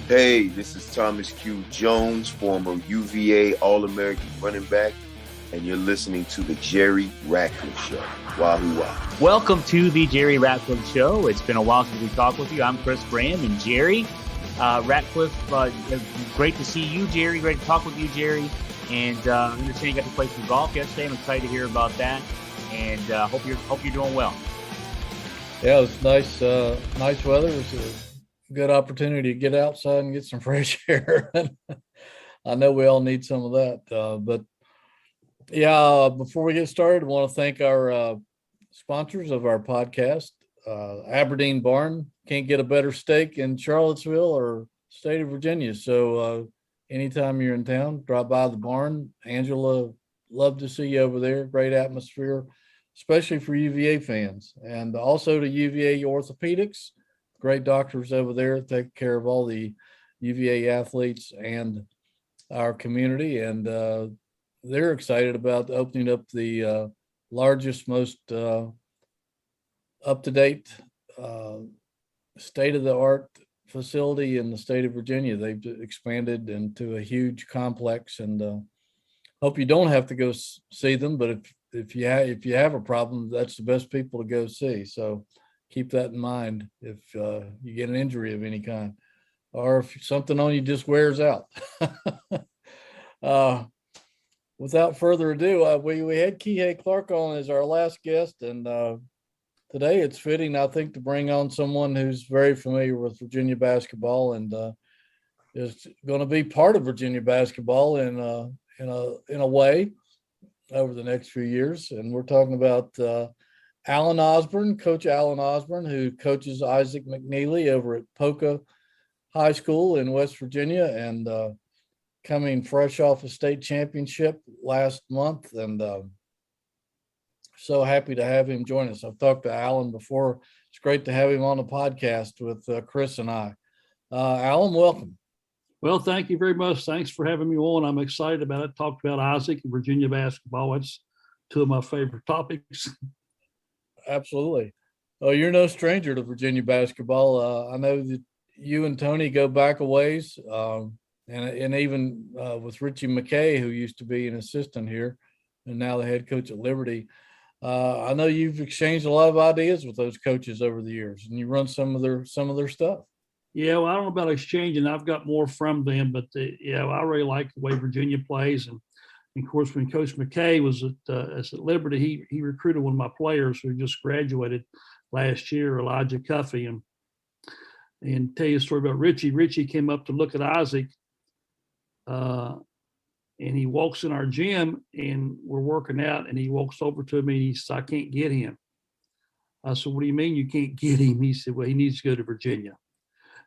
Hey, this is Thomas Q. Jones, former UVA All-American running back, and you're listening to the Jerry Ratcliffe Show. Wahoo wah. Welcome to the Jerry Ratcliffe Show. It's been a while since we talked with you. I'm Chris Graham and Jerry Ratcliffe. Great to see you, Jerry. Great to talk with you, Jerry. And I understand you got to play some golf yesterday. I'm excited to hear about that, and hope you're doing well. Yeah, it was nice weather. It was a good opportunity to get outside and get some fresh air. I know we all need some of that. But yeah, before we get started, I want to thank our sponsors of our podcast. Aberdeen Barn, can't get a better steak in Charlottesville or state of Virginia. So anytime you're in town, drop by the barn. Angela, love to see you over there. Great atmosphere, especially for UVA fans. And also to UVA Orthopedics, great doctors over there, take care of all the UVA athletes and our community. And they're excited about opening up the largest, most up-to-date, state-of-the-art facility in the state of Virginia. They've expanded into a huge complex, and hope you don't have to go see them. But if you have a problem, that's the best people to go see. So keep that in mind if you get an injury of any kind, or if something on you just wears out. Without further ado, we had Kihei Clark on as our last guest, and today it's fitting, I think, to bring on someone who's very familiar with Virginia basketball and is going to be part of Virginia basketball in a way over the next few years. And we're talking about Allen Osborne, Coach Allen Osborne, who coaches Isaac McKneely over at Poca High School in West Virginia, and coming fresh off a state championship last month. And so happy to have him join us. I've talked to Allen before. It's great to have him on the podcast with Chris and I. Allen, welcome. Well, thank you very much. Thanks for having me on. I'm excited about it. Talked about Isaac and Virginia basketball. It's two of my favorite topics. Absolutely. Well, you're no stranger to Virginia basketball. I know that you and Tony go back a ways, and even with Richie McKay, who used to be an assistant here and now the head coach at Liberty. I know you've exchanged a lot of ideas with those coaches over the years, and you run some of their stuff. Yeah, well, I don't know about exchanging. I've got more from them, but I really like the way Virginia plays. And of course, when Coach McKay was at Liberty, he recruited one of my players who just graduated last year, Elijah Cuffey. And tell you a story about Richie. Richie came up to look at Isaac, and he walks in our gym, and we're working out, and he walks over to me, and he said, "I can't get him." I said, "What do you mean you can't get him?" He said, "Well, he needs to go to Virginia."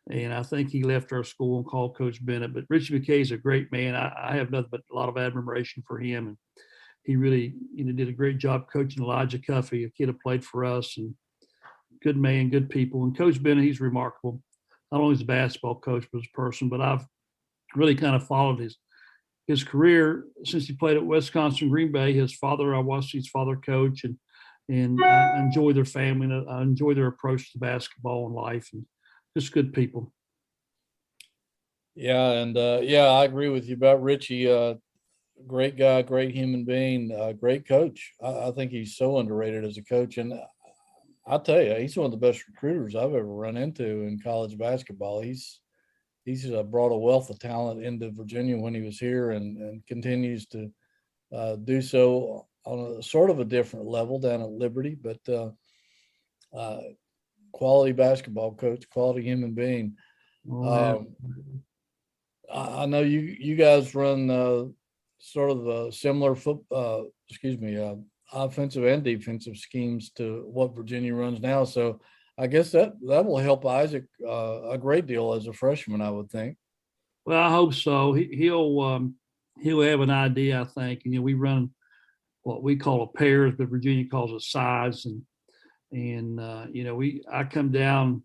And I think he left our school and called Coach Bennett. But Richie McKay is a great man. I have nothing but a lot of admiration for him. And he really, did a great job coaching Elijah Cuffey, a kid who played for us, and good man, good people. And Coach Bennett, he's remarkable. Not only as a basketball coach, but as a person. But I've really kind of followed his career since he played at Wisconsin Green Bay. I watched his father coach, and I enjoy their family, and I enjoy their approach to basketball and life, and just good people. Yeah, and I agree with you about Richie. Great guy, great human being, great coach. I think he's so underrated as a coach, and I'll tell you, he's one of the best recruiters I've ever run into in college basketball. He's brought a wealth of talent into Virginia when he was here, and continues to do so on a sort of a different level down at Liberty, but quality basketball coach, quality human being. I know you guys run sort of a similar offensive and defensive schemes to what Virginia runs now. So I guess that will help Isaac a great deal as a freshman, I would think. Well, I hope so. He'll have an idea, I think. We run what we call a pairs, but Virginia calls it sides, and I come down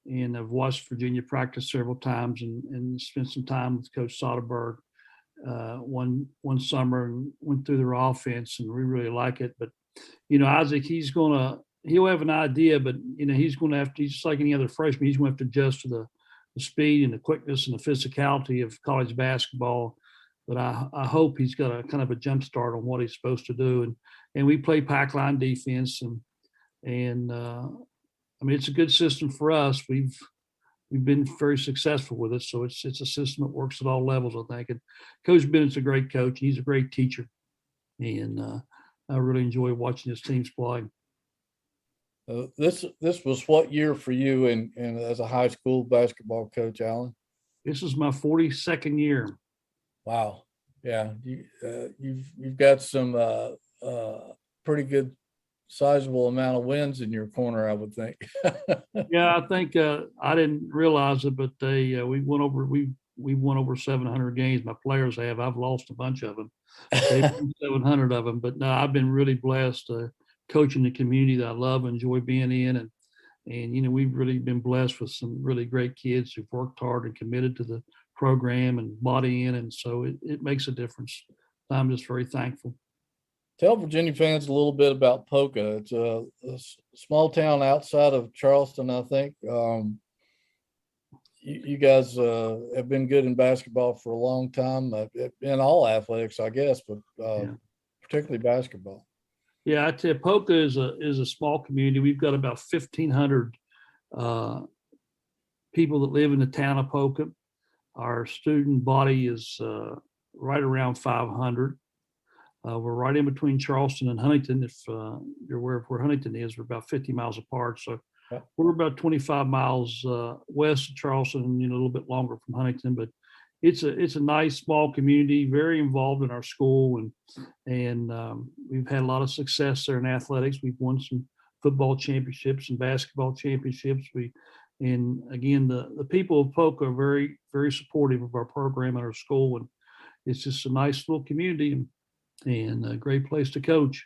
and I've watched Virginia practice several times, and spent some time with Coach Soderberg one summer, and went through their offense, and we really like it. But Isaac, he'll have an idea, but he's going to have to, just like any other freshman, he's going to have to adjust to speed and the quickness and the physicality of college basketball. But I hope he's got a kind of a jump start on what he's supposed to do. And we play pack line defense, and I mean, it's a good system for us. We've been very successful with it. So it's a system that works at all levels, I think. And Coach Bennett's a great coach. He's a great teacher. And I really enjoy watching his teams play. This was what year for you and as a high school basketball coach, Allen? This is my 42nd year. Wow. Yeah. You've got some pretty good sizable amount of wins in your corner, I would think. Yeah, I think I didn't realize it, but we won over 700 games. My players have. I've lost a bunch of them. They've won 700 of them, but no, I've been really blessed coaching the community that I love and enjoy being in, and we've really been blessed with some really great kids who've worked hard and committed to the program and bought in, and so it makes a difference. I'm just very thankful. Tell Virginia fans a little bit about Poca. It's a small town outside of Charleston, I think. You guys have been good in basketball for a long time, in all athletics, I guess, but particularly basketball. Yeah, I tell you, Poca is a small community. We've got about 1,500 people that live in the town of Poca. Our student body is right around 500. We're right in between Charleston and Huntington. If you're aware of where Huntington is, we're about 50 miles apart. So we're about 25 miles west of Charleston, and a little bit longer from Huntington. But it's a nice small community, very involved in our school, and we've had a lot of success there in athletics. We've won some football championships and basketball championships. And again, the people of Poca are very, very supportive of our program and our school, and it's just a nice little community and a great place to coach.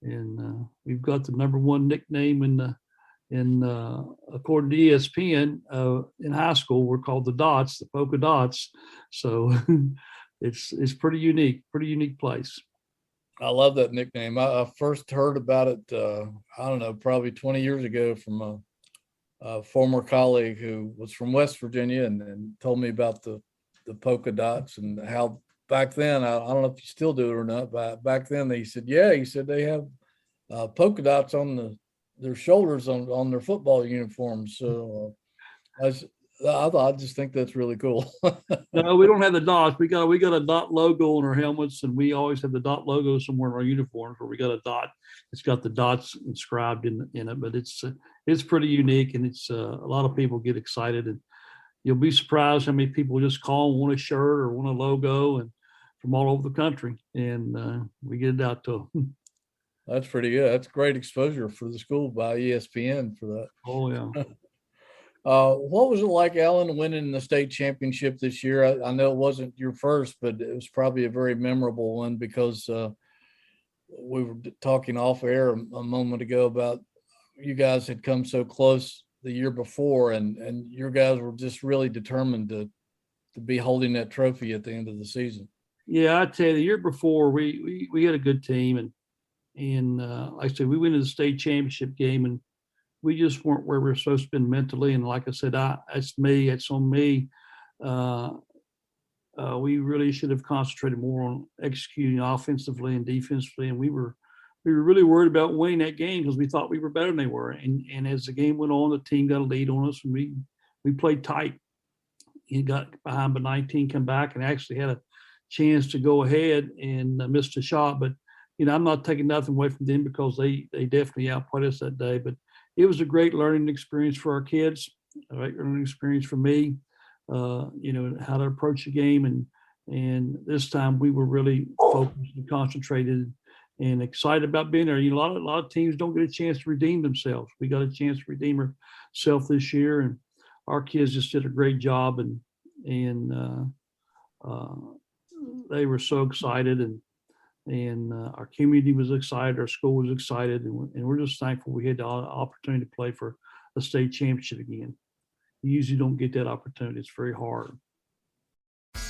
And we've got the number one nickname according to ESPN in high school. We're called the Dots, the Poca Dots. So it's pretty unique place. I love that nickname. I first heard about it, I don't know, probably 20 years ago from a former colleague who was from West Virginia and told me about the Poca Dots and how back then, I don't know if you still do it or not, but back then he said they have polka dots on their shoulders on their football uniforms. So I just think that's really cool. No, we don't have the dots. We got a dot logo on our helmets, and we always have the dot logo somewhere in our uniforms where we got a dot. It's got the dots inscribed in it, but it's pretty unique, and it's a lot of people get excited, and you'll be surprised how many people just call and want a shirt or want a logo, and from all over the country, and we get it out to them. That's pretty good. That's great exposure for the school by ESPN for that. Oh yeah. What was it like, Allen, winning the state championship this year? I know it wasn't your first, but it was probably a very memorable one because we were talking off air a moment ago about you guys had come so close the year before, and your guys were just really determined to be holding that trophy at the end of the season. Yeah, I tell you, the year before we had a good team, and like I said, we went to the state championship game, and we just weren't where we were supposed to be mentally. And like I said, that's on me. We really should have concentrated more on executing offensively and defensively, and we were really worried about winning that game because we thought we were better than they were. And as the game went on, the team got a lead on us, and we played tight. He got behind by 19, come back, and actually had a chance to go ahead and missed a shot. But I'm not taking nothing away from them because they definitely outplayed us that day. But it was a great learning experience for our kids, a great learning experience for me. How to approach the game, and this time we were really focused and concentrated and excited about being there. A lot of teams don't get a chance to redeem themselves. We got a chance to redeem ourselves this year, and our kids just did a great job, and they were so excited, and our community was excited, our school was excited, and we're just thankful we had the opportunity to play for a state championship again. You usually don't get that opportunity. It's very hard.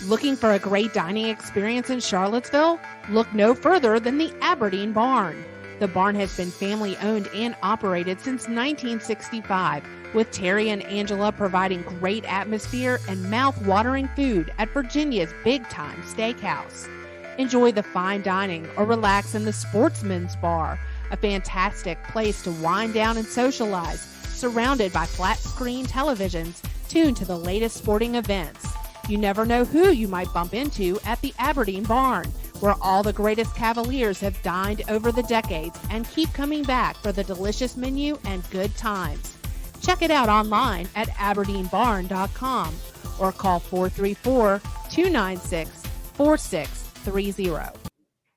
Looking for a great dining experience in Charlottesville? Look no further than the Aberdeen Barn. The barn has been family owned and operated since 1965, with Terry and Angela providing great atmosphere and mouth-watering food at Virginia's Big Time Steakhouse. Enjoy the fine dining or relax in the Sportsman's Bar, a fantastic place to wind down and socialize, surrounded by flat-screen televisions tuned to the latest sporting events. You never know who you might bump into at the Aberdeen Barn, where all the greatest Cavaliers have dined over the decades and keep coming back for the delicious menu and good times. Check it out online at aberdeenbarn.com or call 434-296-4630.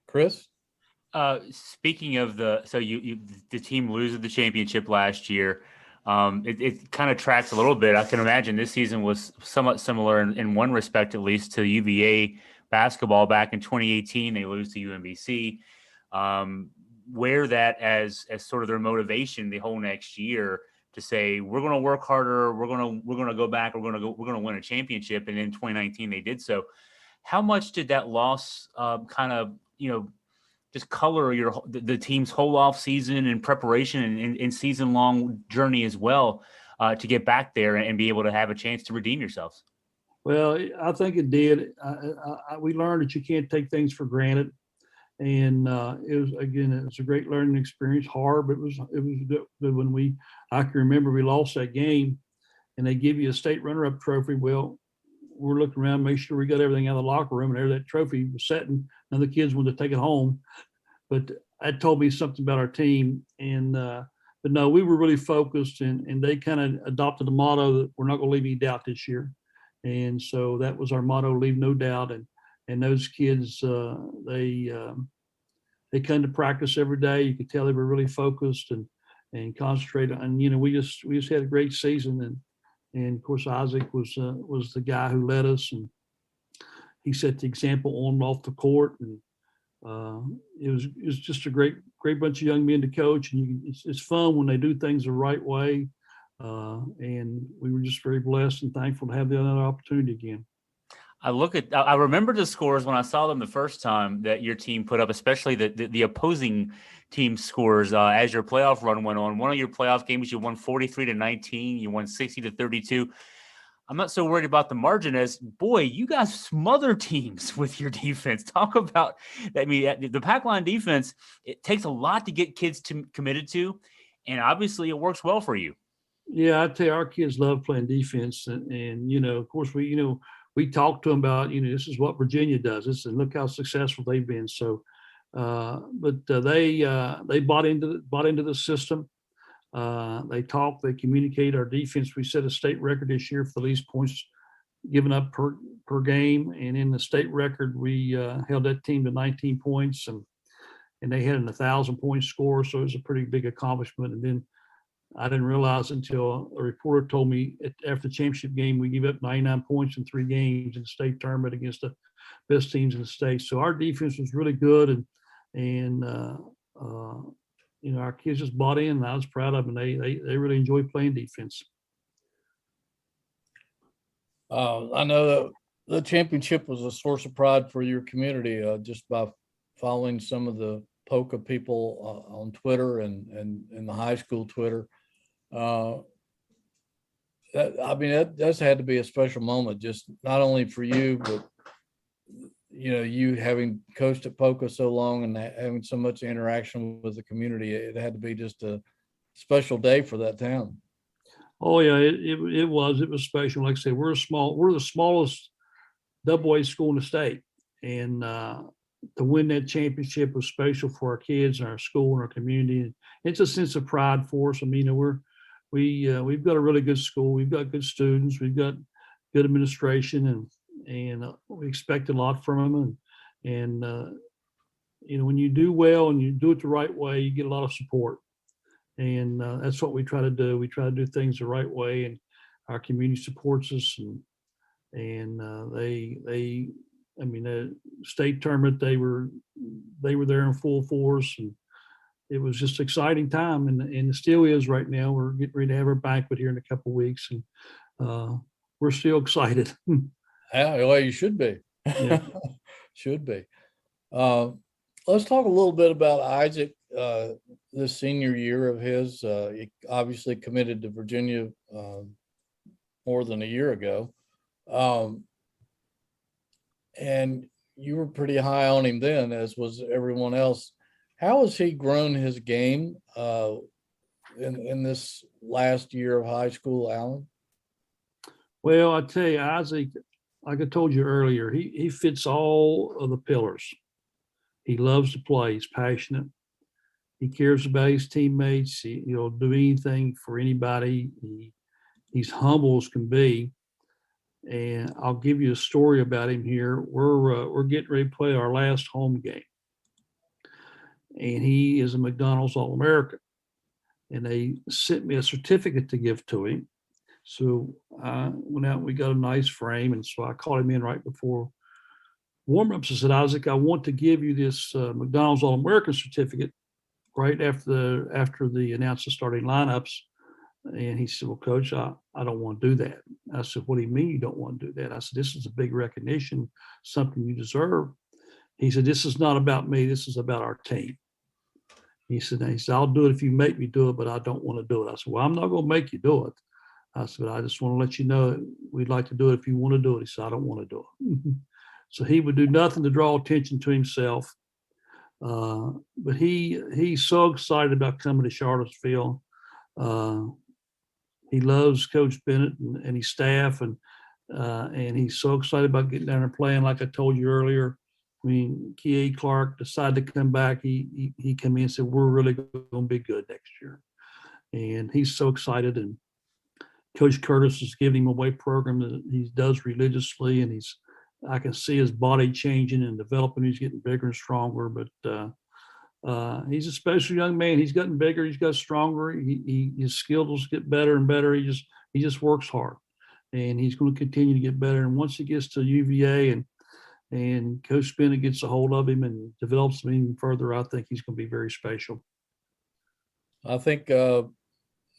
Chris? Speaking of the team loses the championship last year. It kind of tracks a little bit. I can imagine this season was somewhat similar in one respect, at least, to UVA basketball back in 2018. They lose to UMBC. Wear that as sort of their motivation the whole next year to say we're going to work harder. We're going to go back. We're going to win a championship. And in 2019 they did so. How much did that loss kind of just color the team's whole off season and preparation and season long journey as well to get back there and be able to have a chance to redeem yourselves? Well, I think it did. We learned that you can't take things for granted, and it was a great learning experience. Hard, but it was good when I can remember we lost that game, and they give you a state runner-up trophy. Well, we're looking around, make sure we got everything out of the locker room, and there that trophy was sitting. And the kids wanted to take it home, but that told me something about our team. And but no, we were really focused, and they kind of adopted the motto that we're not going to leave any doubt this year. And so that was our motto, leave no doubt. And those kids, they come to practice every day. You could tell they were really focused and concentrated. And we just had a great season. And of course Isaac was the guy who led us, and he set the example on and off the court. And it was just a great bunch of young men to coach. And it's fun when they do things the right way. And we were just very blessed and thankful to have the other opportunity again. I remember the scores when I saw them the first time that your team put up, especially the opposing team scores as your playoff run went on. One of your playoff games, you won 43-19, you won 60-32. I'm not so worried about the margin as, boy, you guys smother teams with your defense. Talk about, I mean, the pack line defense, it takes a lot to get kids committed to, and obviously it works well for you. Yeah, I tell you, our kids love playing defense, and of course we talk to them about this is what Virginia does. And look how successful they've been. So, but they bought into the system. They talk, they communicate. Our defense, we set a state record this year for the least points given up per game, and in the state record we held that team to 19 points, and they had an 1,000-point score. So it was a pretty big accomplishment. And then I didn't realize until a reporter told me after the championship game, we gave up 99 points in 3 games in the state tournament against the best teams in the state. So our defense was really good, and our kids just bought in, and I was proud of them. They really enjoy playing defense. I know that the championship was a source of pride for your community, just by following some of the Poca people on Twitter and the high school Twitter. That does had to be a special moment, just not only for you, but you having coached at Poca so long and having so much interaction with the community. It had to be just a special day for that town. Oh yeah, it was special. Like I said, we're the smallest AA school in the state, and to win that championship was special for our kids and our school and our community. And it's a sense of pride for us. I mean, we've got a really good school. We've got good students. We've got good administration, and we expect a lot from them. And when you do well and you do it the right way, you get a lot of support. And that's what we try to do. We try to do things the right way, and our community supports us. And the state tournament, they were there in full force, and it was just an exciting time, and it still is right now. We're getting ready to have our banquet here in a couple of weeks, and we're still excited. Yeah, well, you should be. Yeah. Should be. Let's talk a little bit about Isaac. this senior year of his. He obviously committed to Virginia more than a year ago. And you were pretty high on him then, as was everyone else. How has he grown his game in this last year of high school, Allen? Well, I tell you, Isaac, like I told you earlier, he fits all of the pillars. He loves to play. He's passionate. He cares about his teammates. He'll do anything for anybody. He's humble as can be. And I'll give you a story about him here. We're getting ready to play our last home game, and he is a McDonald's All-American. And they sent me a certificate to give to him. So I went out and we got a nice frame. And so I called him in right before warm-ups. I said, Isaac, I want to give you this McDonald's All-American certificate right after the announce the starting lineups. And he said, well, Coach, I don't want to do that. I said, what do you mean you don't want to do that? I said, this is a big recognition, something you deserve. He said, this is not about me. This is about our team. He said, I'll do it if you make me do it, but I don't want to do it. I said, well, I'm not going to make you do it. I said, I just want to let you know we'd like to do it if you want to do it. He said, I don't want to do it. So he would do nothing to draw attention to himself. But he's so excited about coming to Charlottesville. He loves Coach Bennett and his staff, and he's so excited about getting down there playing. Like I told you earlier, when K.A. Clark decided to come back, he came in and said, we're really going to be good next year. And he's so excited. And Coach Curtis is giving him a weight program that he does religiously, and I can see his body changing and developing. He's getting bigger and stronger, but he's a special young man. He's gotten bigger. He's got stronger. His skills get better and better. He just works hard, and he's going to continue to get better. And once he gets to UVA and Coach Bennett gets a hold of him and develops him even further, I think he's going to be very special. I think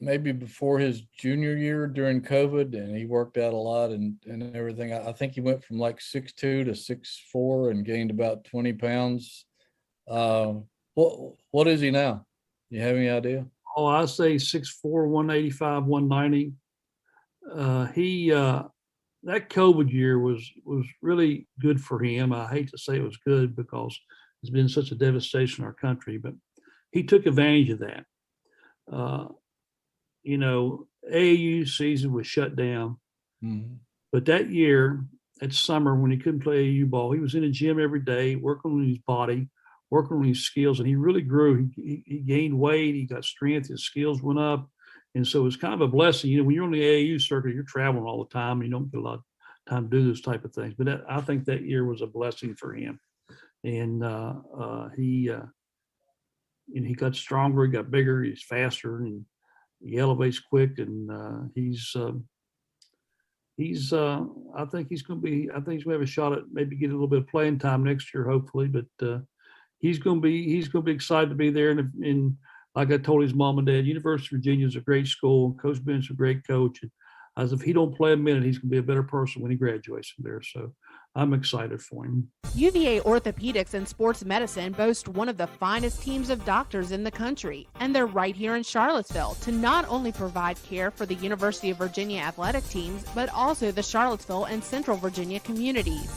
maybe before his junior year during COVID, and he worked out a lot and everything. I think he went from like 6'2" to 6'4" and gained about 20 pounds. What is he now? You have any idea? Oh, I say 6'4", 185, 190. That COVID year was really good for him. I hate to say it was good because it's been such a devastation in our country, but he took advantage of that. AAU season was shut down, but that year, that summer when he couldn't play AAU ball, he was in the gym every day, working on his body, working on his skills, and he really grew. He gained weight, he got strength, his skills went up. And so it's kind of a blessing. When you're on the AAU circuit, you're traveling all the time. You don't get a lot of time to do those type of things. But I think that year was a blessing for him. And he got stronger, he got bigger, he's faster, and he elevates quick. And I think he's going to have a shot at maybe get a little bit of playing time next year, hopefully. But he's going to be excited to be there. And like I told his mom and dad, University of Virginia is a great school. Coach Bennett's a great coach. And as if he don't play a minute, he's going to be a better person when he graduates from there. So I'm excited for him. UVA Orthopedics and Sports Medicine boast one of the finest teams of doctors in the country, and they're right here in Charlottesville to not only provide care for the University of Virginia athletic teams, but also the Charlottesville and Central Virginia communities.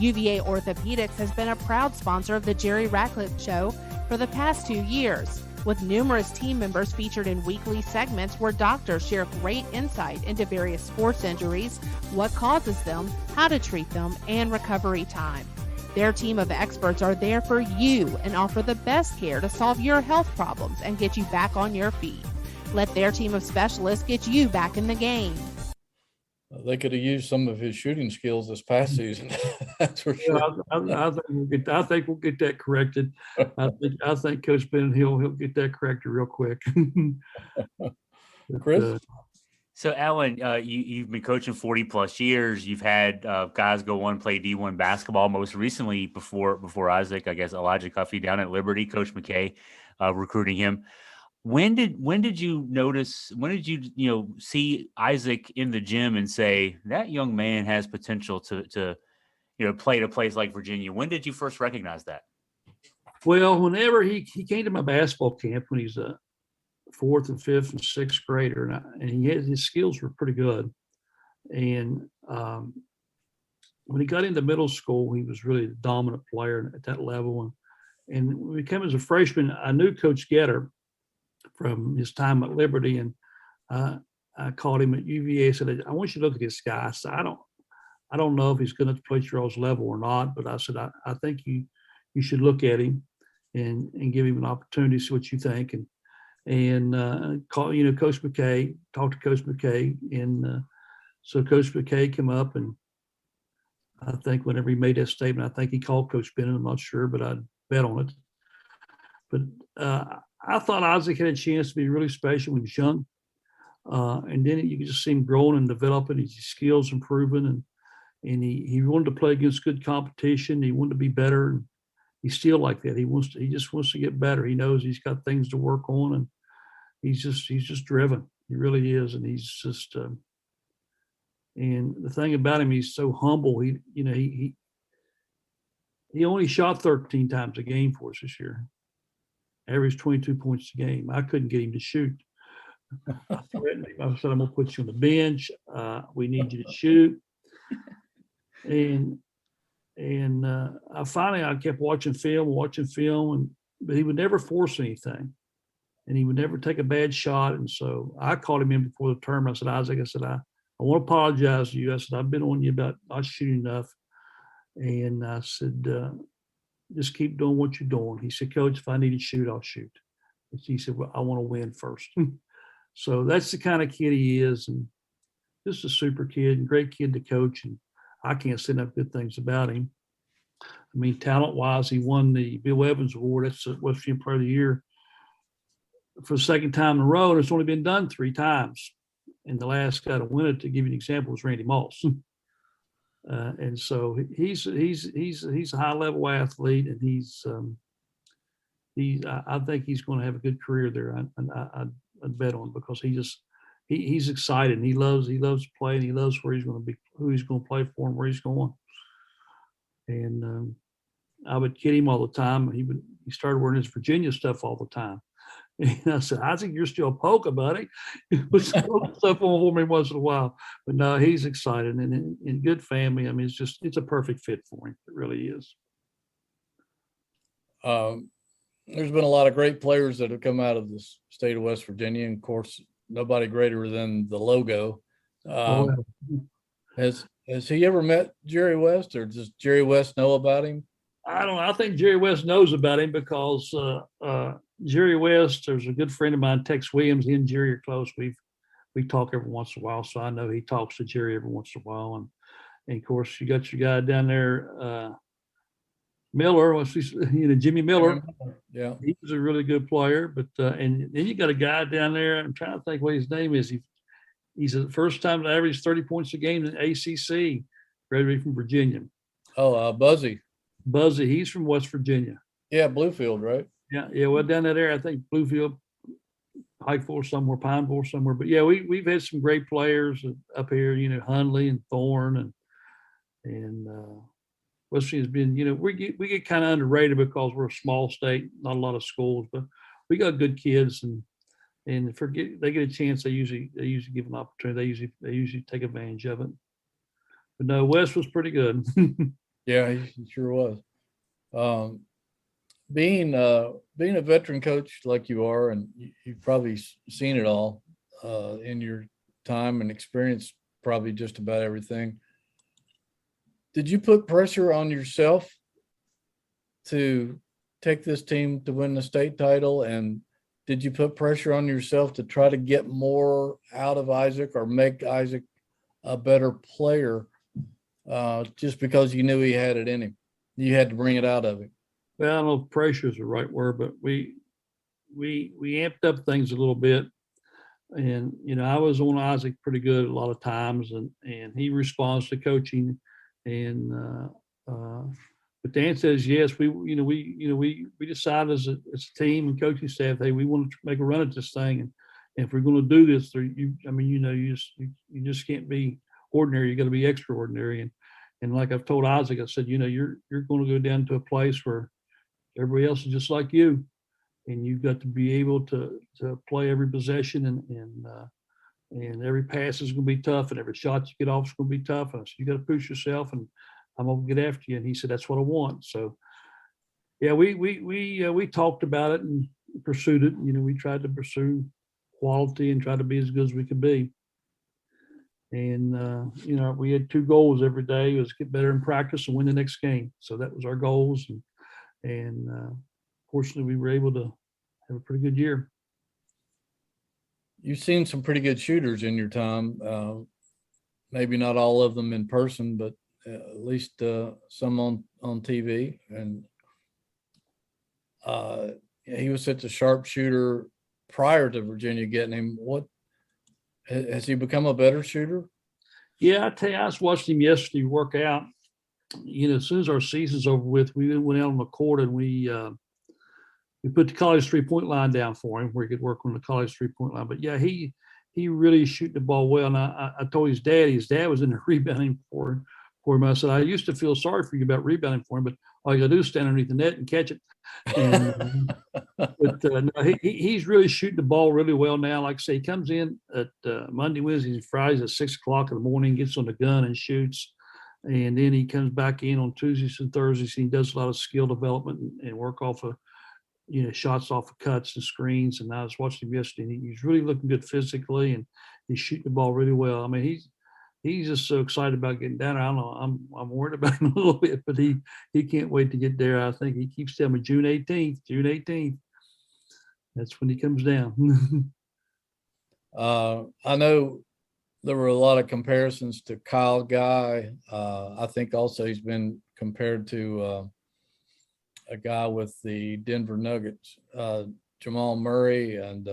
UVA Orthopedics has been a proud sponsor of the Jerry Ratcliffe Show for the past 2 years, with numerous team members featured in weekly segments where doctors share great insight into various sports injuries, what causes them, how to treat them, and recovery time. Their team of experts are there for you and offer the best care to solve your health problems and get you back on your feet. Let their team of specialists get you back in the game. They could have used some of his shooting skills this past season. That's for sure. I think we'll get that corrected. I think Coach Bennett he'll get that corrected real quick. Chris? So Allen, you've been coaching 40 plus years. You've had guys go on play D1 basketball. Most recently, before Isaac, I guess Elijah Cuffey down at Liberty. Coach McKay recruiting him. When did you notice? When did you see Isaac in the gym and say that young man has potential to play at a place like Virginia? When did you first recognize that? Well, whenever he came to my basketball camp when he's a fourth and fifth and sixth grader, and his skills were pretty good. And when he got into middle school, he was really a dominant player at that level. And when he came as a freshman, I knew Coach Getter from his time at Liberty, and I called him at UVA. I said, "I want you to look at this guy." I said, I don't know if he's going to play at y'all's level or not, but I said, I think you should look at him and give him an opportunity to see what you think. And call, Coach McKay, talk to Coach McKay. And so Coach McKay came up, and I think whenever he made that statement, I think he called Coach Bennett. I'm not sure, but I'd bet on it. But I thought Isaac had a chance to be really special when he was young. And then you could just see him growing and developing, his skills improving, and he wanted to play against good competition. He wanted to be better, and he's still like that. He just wants to get better. He knows he's got things to work on, and he's just driven. He really is, and he's just. And the thing about him, he's so humble. He only shot 13 times a game for us this year. Averaged 22 points a game. I couldn't get him to shoot. I threatened him. I said, "I'm going to put you on the bench. We need you to shoot." And I kept watching film, but he would never force anything, and he would never take a bad shot. And so I called him in before the tournament. I said, "Isaac, I want to apologize to you." I said, "I've been on you about not shooting enough." And I said, "Just keep doing what you're doing." He said, "Coach, if I need to shoot, I'll shoot." And he said, "Well, I want to win first." So that's the kind of kid he is, and just a super kid and great kid to coach. And I can't say enough good things about him. I mean, talent-wise, he won the Bill Evans Award. That's the West Virginia Player of the Year for the second time in a row, and it's only been done 3 times. And the last guy to win it, to give you an example, was Randy Moss. And so he's a high-level athlete, and I think he's going to have a good career there. I'd bet on, because he's excited, and he loves playing. He loves where he's going to be, who he's going to play for, and where he's going. And I would kid him all the time. He started wearing his Virginia stuff all the time. And I said, "Isaac, you're still Poca, buddy." He puts stuff on for me once in a while. But no, he's excited, and in good family. I mean, it's a perfect fit for him. It really is. There's been a lot of great players that have come out of the state of West Virginia. And of course, nobody greater than the logo. Has he ever met Jerry West, or does Jerry West know about him? I don't know. I think Jerry West knows about him, because Jerry West, there's a good friend of mine, Tex Williams. He and Jerry are close. We talk every once in a while, so I know he talks to Jerry every once in a while. And of course, you got your guy down there, Miller, Jimmy Miller. Yeah, he was a really good player. But and then you got a guy down there. I'm trying to think what his name is. He's the first time to average 30 points a game in ACC. Graduated from Virginia. Oh, Buzzy. He's from West Virginia. Yeah, Bluefield, right? Yeah. Well, down that area, I think Bluefield, Pikeville somewhere, Pineville somewhere. But yeah, we've had some great players up here. Hundley and Thorne and West Virginia's been. We get kind of underrated because we're a small state, not a lot of schools, but we got good kids, and they get a chance, they usually give an opportunity. They usually take advantage of it. But no, West was pretty good. Yeah, he sure was. Being a veteran coach like you are, and you've probably seen it all in your time and experienced probably just about everything. Did you put pressure on yourself to take this team to win the state title? And did you put pressure on yourself to try to get more out of Isaac, or make Isaac a better player, just because you knew he had it in him? You had to bring it out of him. Well, I don't know if pressure is the right word, but we amped up things a little bit. And, I was on Isaac pretty good a lot of times, and he responds to coaching. And but Dan says, yes, we decided as a team and coaching staff, hey, we want to make a run at this thing. And if we're going to do this, you just can't be ordinary. You got to be extraordinary. And like I've told Isaac, I said, you're going to go down to a place where everybody else is just like you, and you've got to be able to play every possession, and every pass is going to be tough, and every shot you get off is going to be tough. And so you got to push yourself, and I'm going to get after you. And he said, that's what I want. So yeah, we talked about it and pursued it. We tried to pursue quality and try to be as good as we could be. And we had two goals every day: was get better in practice and win the next game. So that was our goals, and fortunately we were able to have a pretty good year. You've seen some pretty good shooters in your time. Maybe not all of them in person, but at least some on TV. And he was such a sharp shooter prior to Virginia getting him. What has he become a better shooter? Yeah, I tell you, I was watching him yesterday work out. As soon as our season's over with, we went out on the court and we put the college 3-point line down for him where he could work on the college 3-point line. But yeah, he really shooting the ball well. And I told his dad was in the rebounding for him. I said, I used to feel sorry for you about rebounding for him, but all you got to do is stand underneath the net and catch it. And, no, he's really shooting the ball really well now. Like I say, he comes in at Monday, Wednesdays, and Fridays at 6 o'clock in the morning, gets on the gun and shoots. And then he comes back in on Tuesdays and Thursdays. And he does a lot of skill development and work off of, shots off of cuts and screens. And I was watching him yesterday, and he's really looking good physically, and he's shooting the ball really well. I mean, he's just so excited about getting down there. I don't know. I'm worried about him a little bit, but he can't wait to get there. I think he keeps telling me June 18th. That's when he comes down. I know there were a lot of comparisons to Kyle Guy. I think also he's been compared to a guy with the Denver Nuggets, Jamal Murray, and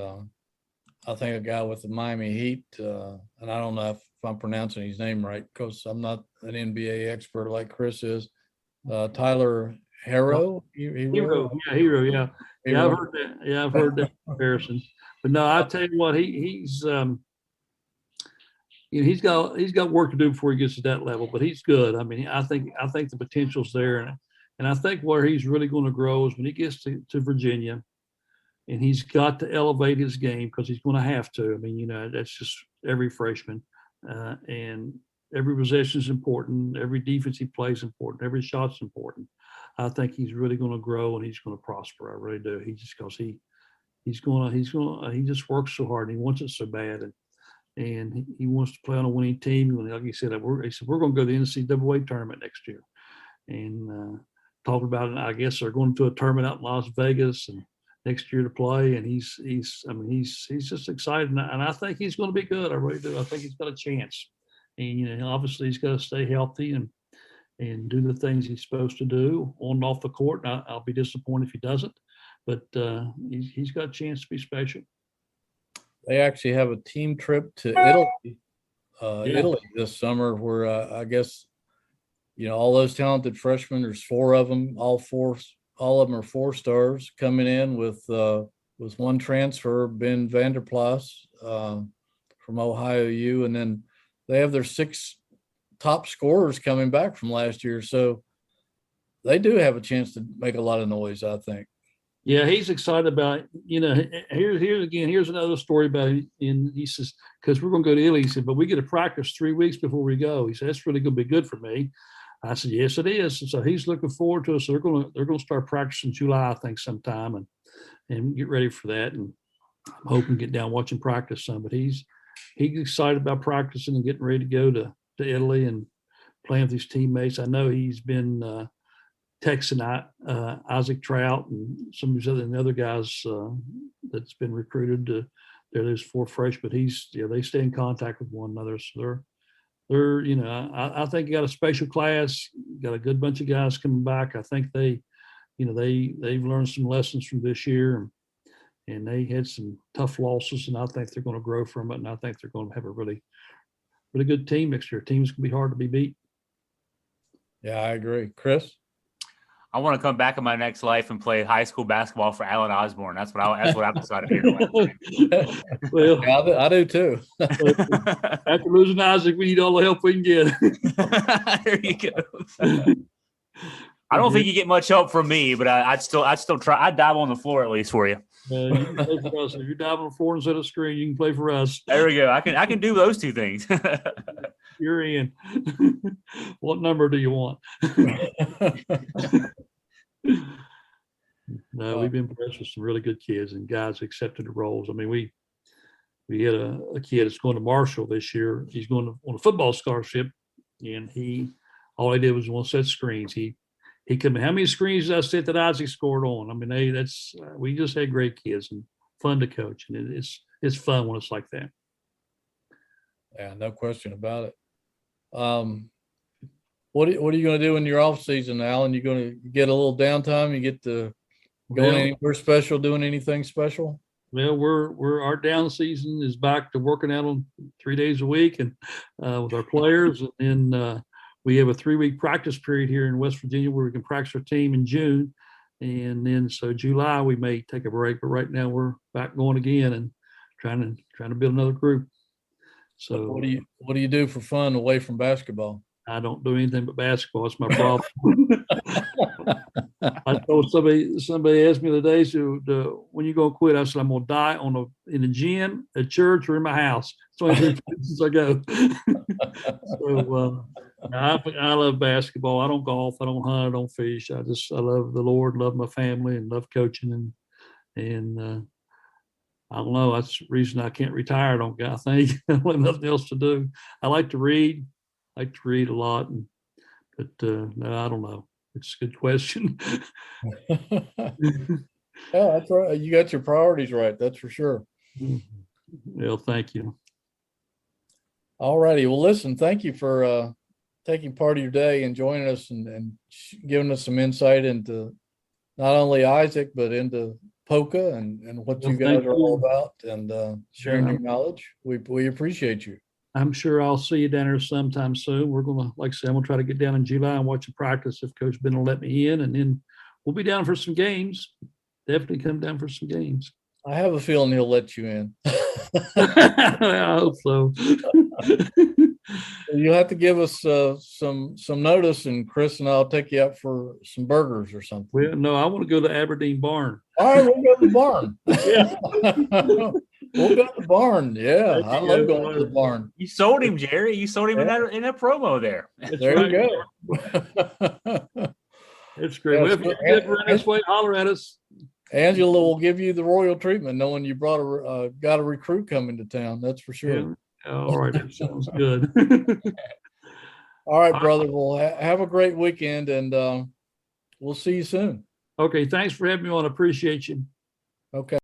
I think a guy with the Miami Heat. And I don't know if I'm pronouncing his name right because I'm not an NBA expert like Chris is. Tyler Hero. Hero. Yeah. Yeah, I've heard that. Yeah, I've heard that comparison. But no, I tell you what, he's he's got work to do before he gets to that level, but he's good. I mean, I think the potential's there, and I think where he's really going to grow is when he gets to Virginia, and he's got to elevate his game because he's going to have to. I mean, that's just every freshman, and every possession is important. Every defensive play is important. Every shot's important. I think he's really going to grow and he's going to prosper. I really do. He just because he just works so hard and he wants it so bad, and he wants to play on a winning team. Like he said, we're going to go to the NCAA tournament next year, and talking about it. I guess they're going to a tournament out in Las Vegas and next year to play. And he's just excited, and I think he's going to be good. I really do. I think he's got a chance, and obviously he's got to stay healthy and do the things he's supposed to do on and off the court. And I'll be disappointed if he doesn't, but he's got a chance to be special. They actually have a team trip to Italy this summer where I guess, all those talented freshmen, there's 4 of them, all of them are 4 stars coming in with one transfer, Ben Vanderplas from Ohio U. And then they have their 6 top scorers coming back from last year. So they do have a chance to make a lot of noise, I think. Yeah, he's excited about, here's another story about it. And he says, because we're going to go to Italy, he said, but we get to practice 3 weeks before we go. He said, that's really going to be good for me. I said, yes, it is. And so he's looking forward to it. So they're going to start practicing July, I think, sometime and get ready for that. And I'm hoping to get down watching practice some, but he's excited about practicing and getting ready to go to Italy and playing with his teammates. I know he's been texting Isaac Trout and some of these other guys that's been recruited to there's 4 freshmen, but they stay in contact with one another. So they're I think you got a special class, got a good bunch of guys coming back. I think they've learned some lessons from this year, and they had some tough losses, and I think they're going to grow from it, and I think they're going to have a really, really good team next year. Team's going to be hard to be beat. Yeah, I agree. Chris? I want to come back in my next life and play high school basketball for Allen Osborne. That's what I've decided here. Well, yeah, I do too. After losing Isaac, we need all the help we can get. There you go. I don't think you get much help from me, but I'd still try. I'd dive on the floor at least for you. You can play for us. If you dive on the floor instead of screen, you can play for us. There we go. I can do those two things. You're in. What number do you want? No, we've been blessed with some really good kids and guys accepted the roles. I mean, we had a kid that's going to Marshall this year. He's going on a football scholarship, and all he did was one set screens. He come in. How many screens did I set that Isaac scored on? I mean, we just had great kids and fun to coach, and it's fun when it's like that. Yeah, no question about it. What are you going to do in your off season, Alan? You going to get a little downtime? You get to going anywhere special? Doing anything special? Well, our down season is back to working out on 3 days a week and with our players, and then we have a 3-week practice period here in West Virginia where we can practice our team in June, and then so July we may take a break, but right now we're back going again and trying to build another group. So what do you do for fun away from basketball? I don't do anything but basketball. It's my problem. I told somebody asked me the other day, so when you gonna quit? I said, I'm gonna die in the gym, at church, or in my house. It's only 3 places I go. So I love basketball. I don't golf. I don't hunt. I don't fish. I love the Lord, love my family, and love coaching. And I don't know. That's the reason I can't retire. I think I don't have nothing else to do. I like to read. I like to read a lot, but no, I don't know. It's a good question. Yeah, that's right. You got your priorities right. That's for sure. Well, thank you. All righty. Well, listen, thank you for taking part of your day and joining us and giving us some insight into not only Isaac, but into Poca and what you guys are all about, and sharing your knowledge. We appreciate you. I'm sure I'll see you down here sometime soon. We're going to, like I said, I'm going to try to get down in July and watch a practice if Coach Ben will let me in. And then we'll be down for some games. Definitely come down for some games. I have a feeling he'll let you in. I hope so. You'll have to give us some notice, and Chris and I'll take you out for some burgers or something. Well, no, I want to go to Aberdeen Barn. All right, we'll go to the barn. Yeah. We'll go to the barn. Yeah, I love going to the barn. You sold him, Jerry. You sold him in that promo there. There you go. It's great. Well, if you're ever in this way, holler at us. Angela will give you the royal treatment, knowing you got a recruit coming to town. That's for sure. Yeah. All right, that sounds good. All right, brother. Well, have a great weekend, and we'll see you soon. Okay, thanks for having me on. I appreciate you. Okay.